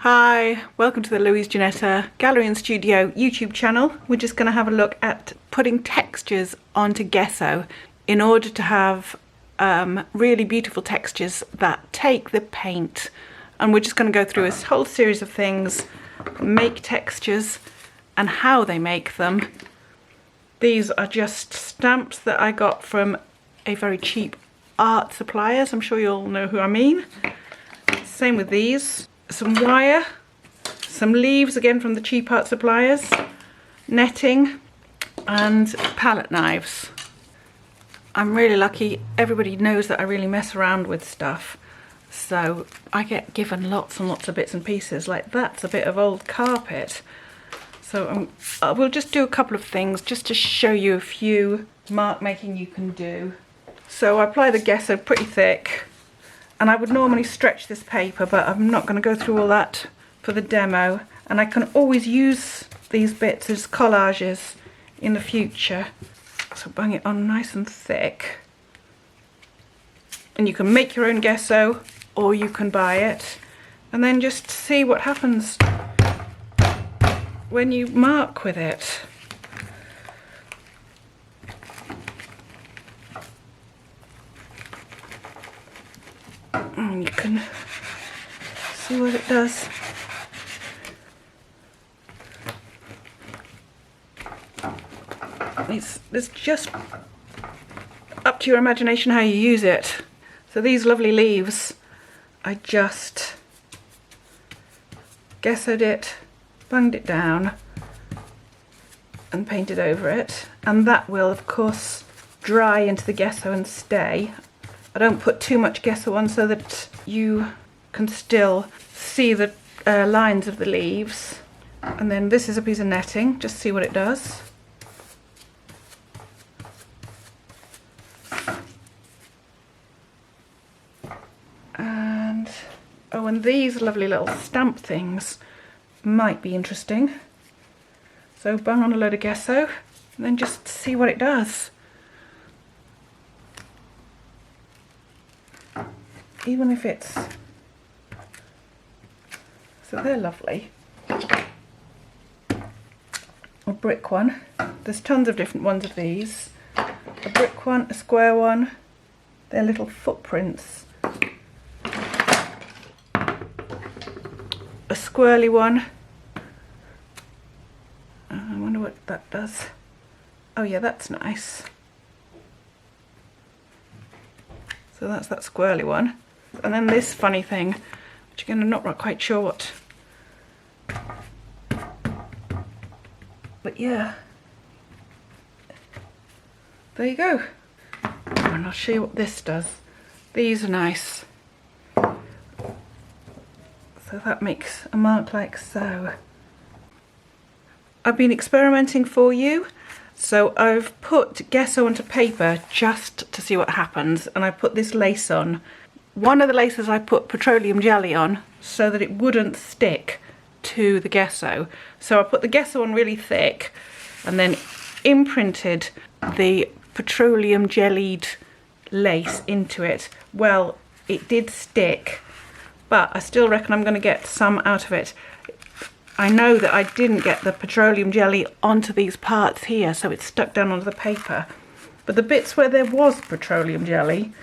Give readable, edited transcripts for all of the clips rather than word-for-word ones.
Hi, welcome to the Louise Gallery and Studio YouTube channel. We're just going to have a look at putting textures onto gesso in order to have really beautiful textures that take the paint. And we're just going to go through a whole series of things, make textures and how they make them. These are just stamps that I got from a very cheap art suppliers. I'm sure you'll know who I mean. Same with these. Some wire, some leaves again from the cheap art suppliers, netting and palette knives. I'm really lucky. Everybody knows that I really mess around with stuff, so I get given lots and lots of bits and pieces. Like that's a bit of old carpet. So we'll just do a couple of things just to show you a few mark making you can do. So I apply the gesso pretty thick. And I would normally stretch this paper, but I'm not going to go through all that for the demo. And I can always use these bits as collages in the future. So bang it on nice and thick. And you can make your own gesso, or you can buy it. And then just see what happens when you mark with it. And you can see what it does. It's just up to your imagination how you use it. So these lovely leaves, I just gessoed it, bunged it down and painted over it. And that will of course dry into the gesso and stay. I don't put too much gesso on so that you can still see the lines of the leaves. And then this is a piece of netting, just see what it does. And oh, and these lovely little stamp things might be interesting. So bung on a load of gesso and then just see what it does. Even if it's, so they're lovely. A brick one, there's tons of different ones of these. A brick one, a square one, they're little footprints. A squirrely one. I wonder what that does. Oh yeah, that's nice. So that's that squirrely one. And then this funny thing, which again I'm not quite sure what. But yeah. There you go. And I'll show you what this does. These are nice. So that makes a mark like so. I've been experimenting for you. So I've put gesso onto paper just to see what happens, and I put this lace on. One of the laces I put petroleum jelly on so that it wouldn't stick to the gesso. So I put the gesso on really thick and then imprinted the petroleum jellied lace into it. Well, it did stick, but I still reckon I'm going to get some out of it. I know that I didn't get the petroleum jelly onto these parts here, so it's stuck down onto the paper. But the bits where there was petroleum jelly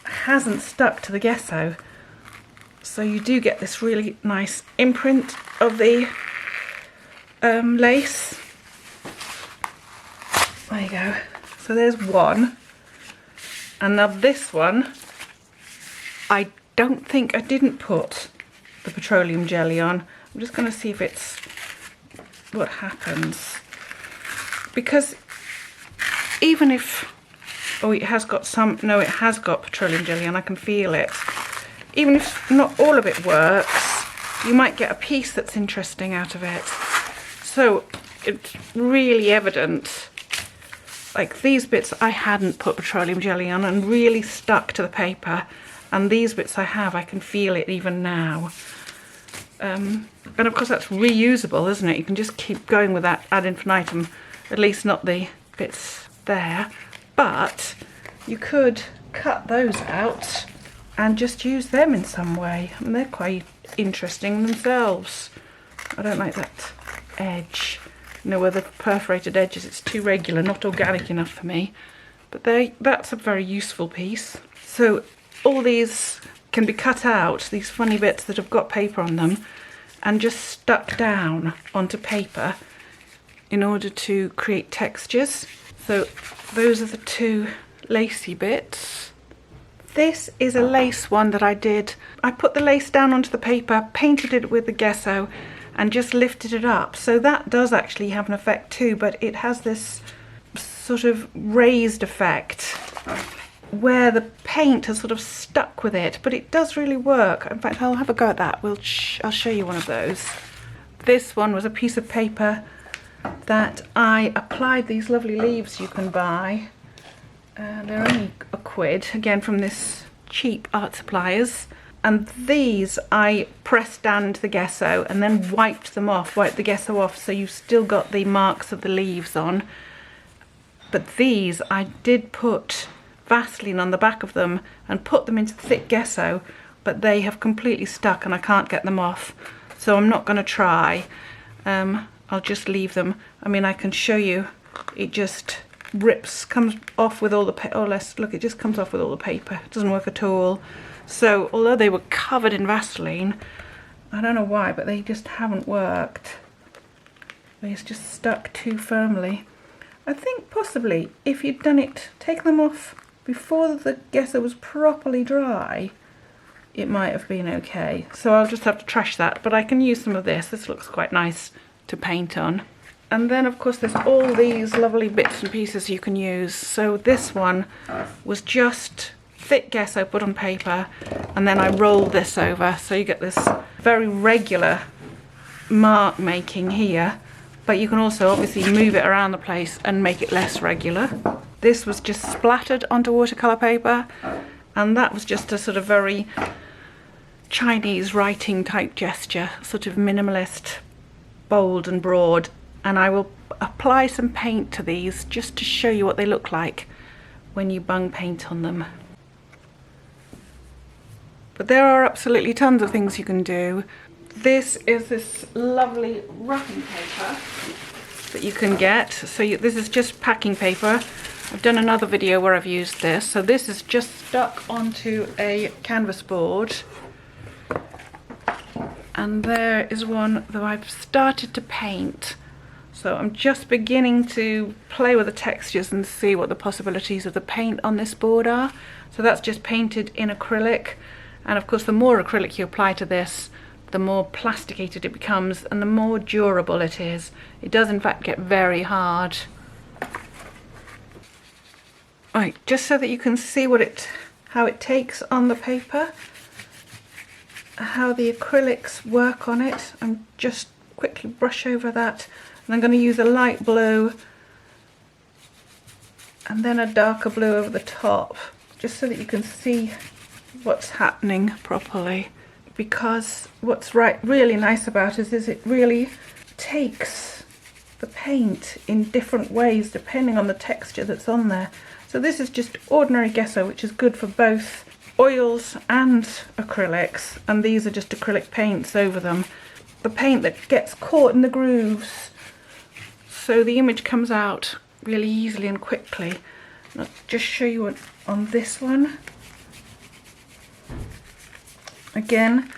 hasn't stuck to the gesso. So you do get this really nice imprint of the lace. There you go. So there's one. And now this one, I don't think I didn't put the petroleum jelly on. I'm just going to see if it's what happens, because even if, oh, it has got some, no, it has got petroleum jelly and I can feel it. Even if not all of it works, you might get a piece that's interesting out of it. So it's really evident, like these bits I hadn't put petroleum jelly on and really stuck to the paper, and these bits I have, I can feel it even now. And of course that's reusable, isn't it? You can just keep going with that ad infinitum, at least not the bits there. But you could cut those out and just use them in some way. And they're quite interesting themselves. I don't like that edge. You know, where the perforated edges, it's too regular, not organic enough for me. But that's a very useful piece. So all these can be cut out, these funny bits that have got paper on them, and just stuck down onto paper in order to create textures. So those are the two lacy bits. This is a lace one that I did. I put the lace down onto the paper, painted it with the gesso, and just lifted it up. So that does actually have an effect too, but it has this sort of raised effect where the paint has sort of stuck with it, but it does really work. In fact, I'll have a go at that. I'll show you one of those. This one was a piece of paper that I applied these lovely leaves you can buy. They're only £1, again from this cheap art supplies. And these I pressed down into the gesso and then wiped the gesso off, so you've still got the marks of the leaves on. But these I did put Vaseline on the back of them and put them into thick gesso, but they have completely stuck and I can't get them off. So I'm not going to try. I'll just leave them. I mean, I can show you, it just comes off with all the paper. Look, it just comes off with all the paper. It doesn't work at all. So although they were covered in Vaseline, I don't know why, but they just haven't worked. They've just stuck too firmly. I think possibly if you'd taken them off before the gesso was properly dry, it might have been okay. So I'll just have to trash that, but I can use some of this. This looks quite nice to paint on. And then of course there's all these lovely bits and pieces you can use. So this one was just thick gesso put on paper, and then I rolled this over, so you get this very regular mark making here, but you can also obviously move it around the place and make it less regular. This was just splattered onto watercolour paper, and that was just a sort of very Chinese writing type gesture, sort of minimalist, bold and broad. And I will apply some paint to these just to show you what they look like when you bung paint on them. But there are absolutely tons of things you can do. This is this lovely wrapping paper that you can get. So this is just packing paper. I've done another video where I've used this. So this is just stuck onto a canvas board. And there is one that I've started to paint. So I'm just beginning to play with the textures and see what the possibilities of the paint on this board are. So that's just painted in acrylic. And of course, the more acrylic you apply to this, the more plasticated it becomes and the more durable it is. It does in fact get very hard. Right, just so that you can see how it takes on the paper, how the acrylics work on it, I'm just quickly brush over that. And I'm going to use a light blue and then a darker blue over the top, just so that you can see what's happening properly. Because what's really nice about it is it really takes the paint in different ways depending on the texture that's on there. So this is just ordinary gesso, which is good for both oils and acrylics, and these are just acrylic paints over them. The paint that gets caught in the grooves, so the image comes out really easily and quickly. And I'll just show you on this one. Again,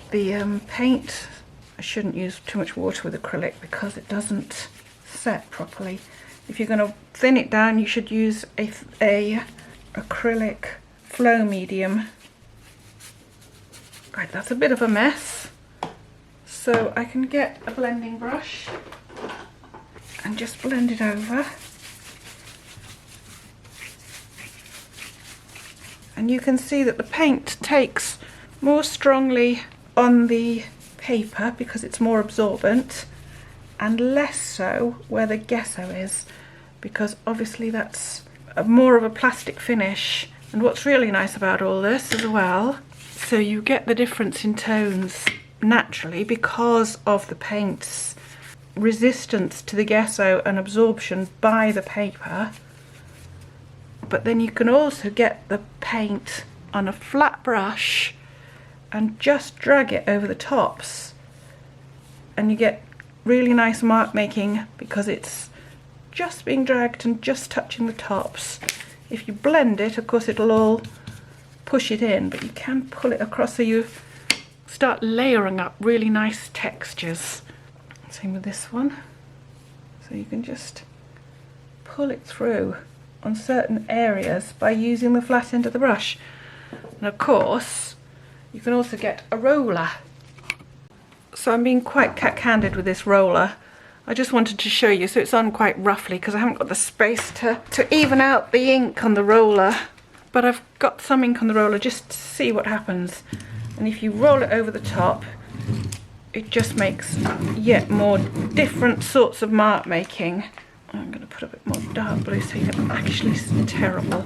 the paint, I shouldn't use too much water with acrylic because it doesn't set properly. If you're going to thin it down, you should use a acrylic flow medium. Right, that's a bit of a mess. So I can get a blending brush and just blend it over. And you can see that the paint takes more strongly on the paper because it's more absorbent, and less so where the gesso is, because obviously that's more of a plastic finish. And what's really nice about all this as well, so you get the difference in tones naturally because of the paint's resistance to the gesso and absorption by the paper. But then you can also get the paint on a flat brush and just drag it over the tops, and you get really nice mark making because it's just being dragged and just touching the tops. If you blend it, of course it'll all push it in, but you can pull it across so you start layering up really nice textures. Same with this one. So you can just pull it through on certain areas by using the flat end of the brush. And of course, you can also get a roller. So I'm being quite cat-handed with this roller. I just wanted to show you, so it's on quite roughly because I haven't got the space to even out the ink on the roller. But I've got some ink on the roller just to see what happens. And if you roll it over the top, it just makes yet more different sorts of mark making. I'm going to put a bit more dark blue so you can actually see terrible.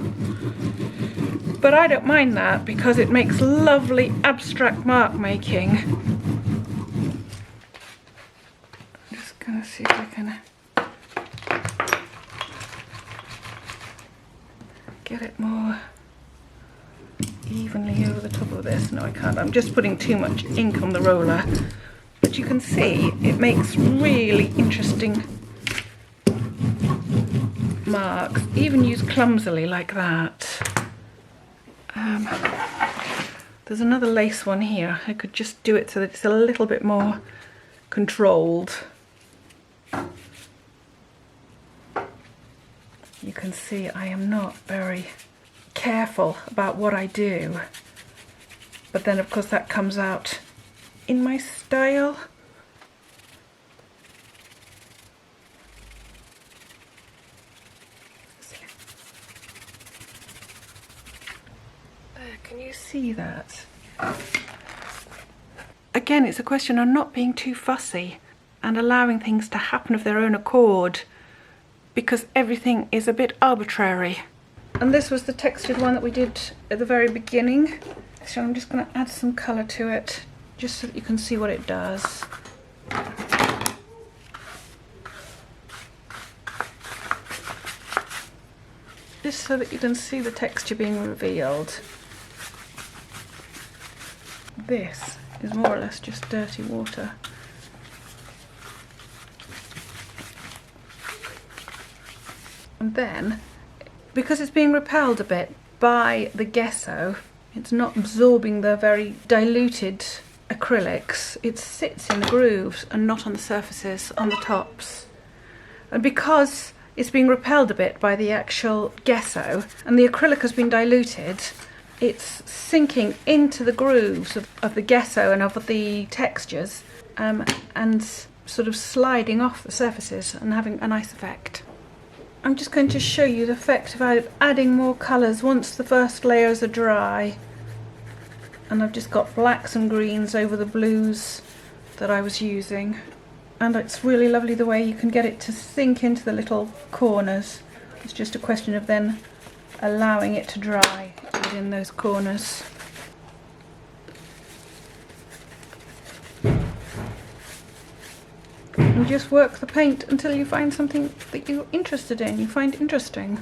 But I don't mind that because it makes lovely abstract mark making. I'm just going to see if I can get it more evenly over the top of this. No, I can't. I'm just putting too much ink on the roller. But you can see it makes really interesting marks, even used clumsily like that. There's another lace one here. I could just do it so that it's a little bit more controlled. You can see I am not very careful about what I do, but then of course that comes out in my style. There, can you see that? Again, it's a question of not being too fussy and allowing things to happen of their own accord, because everything is a bit arbitrary. And this was the textured one that we did at the very beginning. So I'm just going to add some colour to it, just so that you can see what it does. Just so that you can see the texture being revealed. This is more or less just dirty water. And then, because it's being repelled a bit by the gesso, it's not absorbing the very diluted acrylics. It sits in the grooves and not on the surfaces, on the tops. And because it's being repelled a bit by the actual gesso and the acrylic has been diluted, it's sinking into the grooves of the gesso and of the textures, and sort of sliding off the surfaces and having a nice effect. I'm just going to show you the effect of adding more colours once the first layers are dry. And I've just got blacks and greens over the blues that I was using. And it's really lovely the way you can get it to sink into the little corners. It's just a question of then allowing it to dry within those corners. And just work the paint until you find something that you're interested in, you find interesting.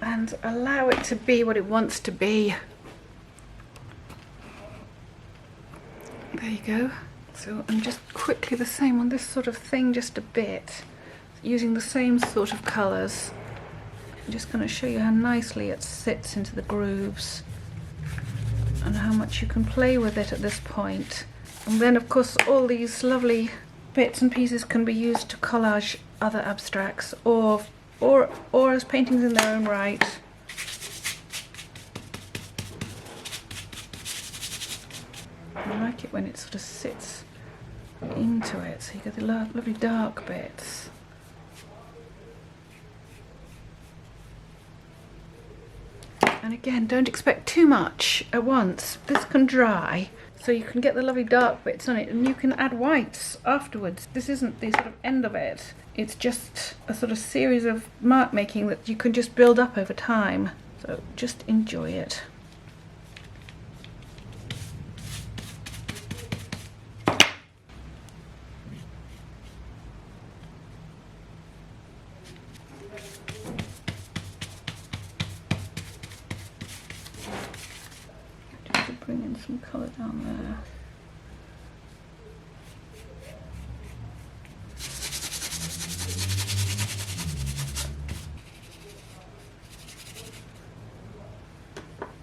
And allow it to be what it wants to be. There you go. So I'm just quickly the same on this sort of thing, just a bit, using the same sort of colours. I'm just going to show you how nicely it sits into the grooves and how much you can play with it at this point. And then of course all these lovely bits and pieces can be used to collage other abstracts or as paintings in their own right. I like it when it sort of sits into it, so you get the lovely dark bits. And again, don't expect too much at once. This can dry, so you can get the lovely dark bits on it, and you can add whites afterwards. This isn't the sort of end of it. It's just a sort of series of mark making that you can just build up over time. So just enjoy it. Just to bring in some colour down there.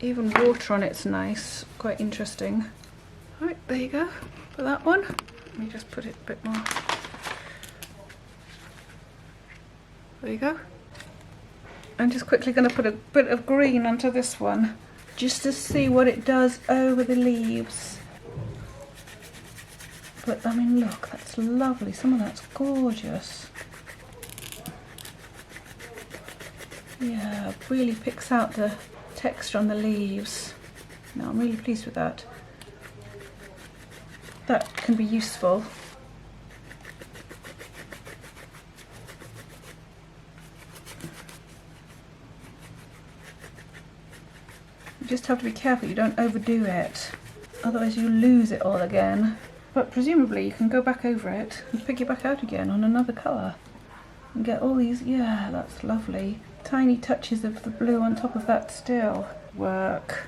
Even water on it's nice, quite interesting. Right, there you go for that one. Let me just put it a bit more. There you go. I'm just quickly going to put a bit of green onto this one, just to see what it does over the leaves. But I mean, look, that's lovely. Some of that's gorgeous. Yeah, really picks out the texture on the leaves. No, I'm really pleased with that. That can be useful. You just have to be careful you don't overdo it, otherwise you lose it all again. But presumably you can go back over it and pick it back out again on another colour and get all these. Yeah, that's lovely. Tiny touches of the blue on top of that still work.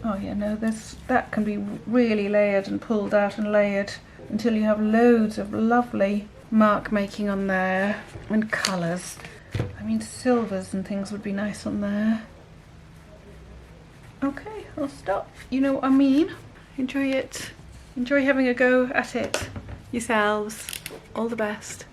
Oh yeah, no, that can be really layered and pulled out and layered until you have loads of lovely mark making on there, and colours. I mean, silvers and things would be nice on there. Okay, I'll stop. You know what I mean. Enjoy it. Enjoy having a go at it yourselves. All the best.